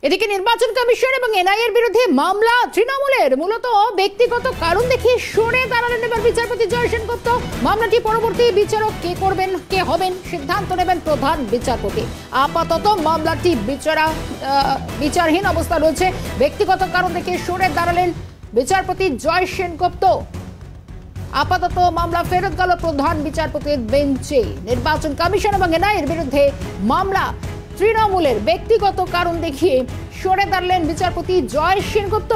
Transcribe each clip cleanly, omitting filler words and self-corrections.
এদিকে নির্বাচন কমিশন এবং এনআইএর বিরুদ্ধে মামলা তৃণমূলের মূলত ব্যক্তিগত কারণ দেখিয়ে সরে দাঁড়ালেন এবার বিচারপতি জয় সেনগুপ্ত। মামলাটি পরবর্তী বিচারক কে করবেন, কে হবেন, সিদ্ধান্ত নেবেন প্রধান বিচারপতি। আপাতত মামলাটি বিচারহীন অবস্থা রয়েছে। ব্যক্তিগত কারণ দেখিয়ে সরে দাঁড়ালেন বিচারপতি জয় সেনগুপ্ত। আপাতত মামলা ফেরত গেল প্রধান বিচারপতির বেঞ্চে। নির্বাচন কমিশন এবং এনআইএর বিরুদ্ধে মামলা তৃণমূলের ব্যক্তিগত কারণ দেখিয়ে সরে দাঁড়ালেন বিচারপতি জয় সেনগুপ্ত।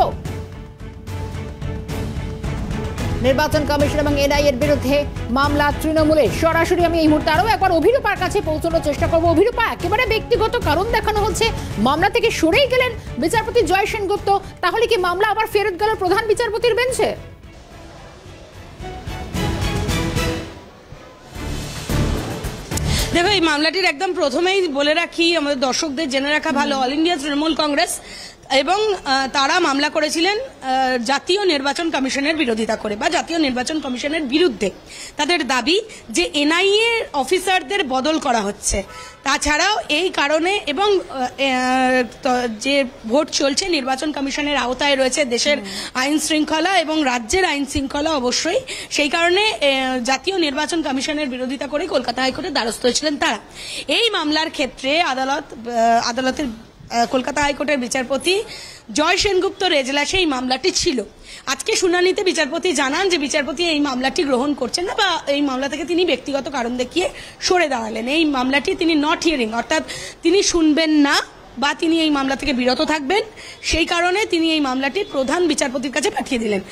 নির্বাচন কমিশন এবং এনআইএর বিরুদ্ধে মামলা তৃণমূলের। সরাসরি আমি এই মুহূর্তে আরো একবার অভিরূপার কাছে পৌঁছানোর চেষ্টা করবো। অভিরূপা, একেবারে ব্যক্তিগত কারণ দেখানো হচ্ছে, মামলা থেকে সরেই গেলেন বিচারপতি জয় সেনগুপ্ত। তাহলে কি মামলা আবার ফেরত গেল প্রধান বিচারপতির বেঞ্চে? দেখো, এই মামলাটির একদম প্রথমেই বলে রাখি, আমাদের দর্শকদের জেনে রাখা ভালো, অল ইন্ডিয়া তৃণমূল কংগ্রেস এবং তারা মামলা করেছিলেন জাতীয় নির্বাচন কমিশনের বিরোধিতা করে বা জাতীয় নির্বাচন কমিশনের বিরুদ্ধে। তাদের দাবি যে এনআইএ অফিসারদের বদল করা হচ্ছে। তাছাড়াও এই কারণে এবং যে ভোট চলছে নির্বাচন কমিশনের আওতায় রয়েছে দেশের আইন শৃঙ্খলা এবং রাজ্যের আইন শৃঙ্খলা অবশ্যই, সেই কারণে জাতীয় নির্বাচন কমিশনের বিরোধিতা করে কলকাতা হাইকোর্টের দ্বারস্থ হয়েছিলেন তারা। এই মামলার ক্ষেত্রে আদালতের কলকাতা হাইকোর্টের বিচারপতি জয় সেনগুপ্তর এজলাসে এই মামলাটি ছিল। আজকে শুনানিতে বিচারপতি জানান যে বিচারপতি এই মামলাটি গ্রহণ করছেন না বা এই মামলা থেকে তিনি ব্যক্তিগত কারণ দেখিয়ে সরে দাঁড়ালেন। এই মামলাটি তিনি নট হিয়ারিং, অর্থাৎ তিনি শুনবেন না বা তিনি এই মামলা থেকে বিরত থাকবেন, সেই কারণে তিনি এই মামলাটি প্রধান বিচারপতির কাছে পাঠিয়ে দিলেন।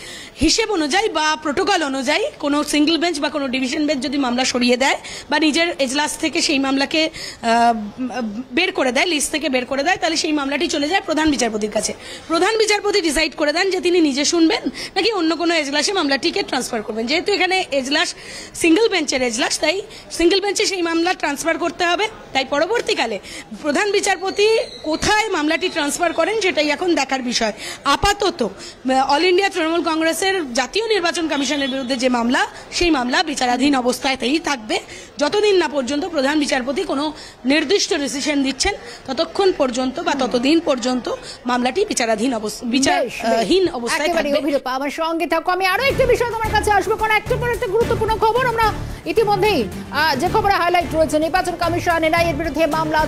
হিসেব অনুযায়ী বা প্রোটোকল অনুযায়ী কোনো সিঙ্গেল বেঞ্চ বা কোনো ডিভিশন বেঞ্চ যদি মামলা সরিয়ে দেয় বা নিজের এজলাস থেকে সেই মামলাকে বের করে দেয়, লিস্ট থেকে বের করে দেয়, তাহলে সেই মামলাটি চলে যায় প্রধান বিচারপতির কাছে। প্রধান বিচারপতি ডিসাইড করে দেন যে তিনি নিজে শুনবেন নাকি অন্য কোনো এজলাসে মামলাটিকে ট্রান্সফার করবেন। যেহেতু এখানে এজলাস সিঙ্গেল বেঞ্চের এজলাস, তাই সিঙ্গেল বেঞ্চে সেই মামলা ট্রান্সফার করতে হবে। তাই পরবর্তীকালে প্রধান বিচারপতি কোথায় মামলাটি ট্রান্সফার করেন সেটাই এখন দেখার বিষয়। আপাতত অল ইন্ডিয়া তৃণমূল কংগ্রেসের জাতীয় নির্বাচন কমিশনের বিরুদ্ধে যে মামলা, সেই মামলা বিচারাধীন অবস্থাতেই থাকবে যতদিন না পর্যন্ত প্রধান বিচারপতি কোনো নির্দিষ্ট ডিসিশন দিচ্ছেন, ততক্ষণ পর্যন্ত বা ততদিন পর্যন্ত মামলাটি বিচারাধীন বিচারহীন অবস্থায় থাকবে। আমার সঙ্গে থাকো, আমি আরো একটা বিষয় তোমার কাছে আসবো, কারণ একটা পর একটা গুরুত্বপূর্ণ খবর আমরা ইতিমধ্যেই যে খবরে হাইলাইট রয়েছে। নির্বাচন কমিশন এনআইএর বিরুদ্ধে মামলা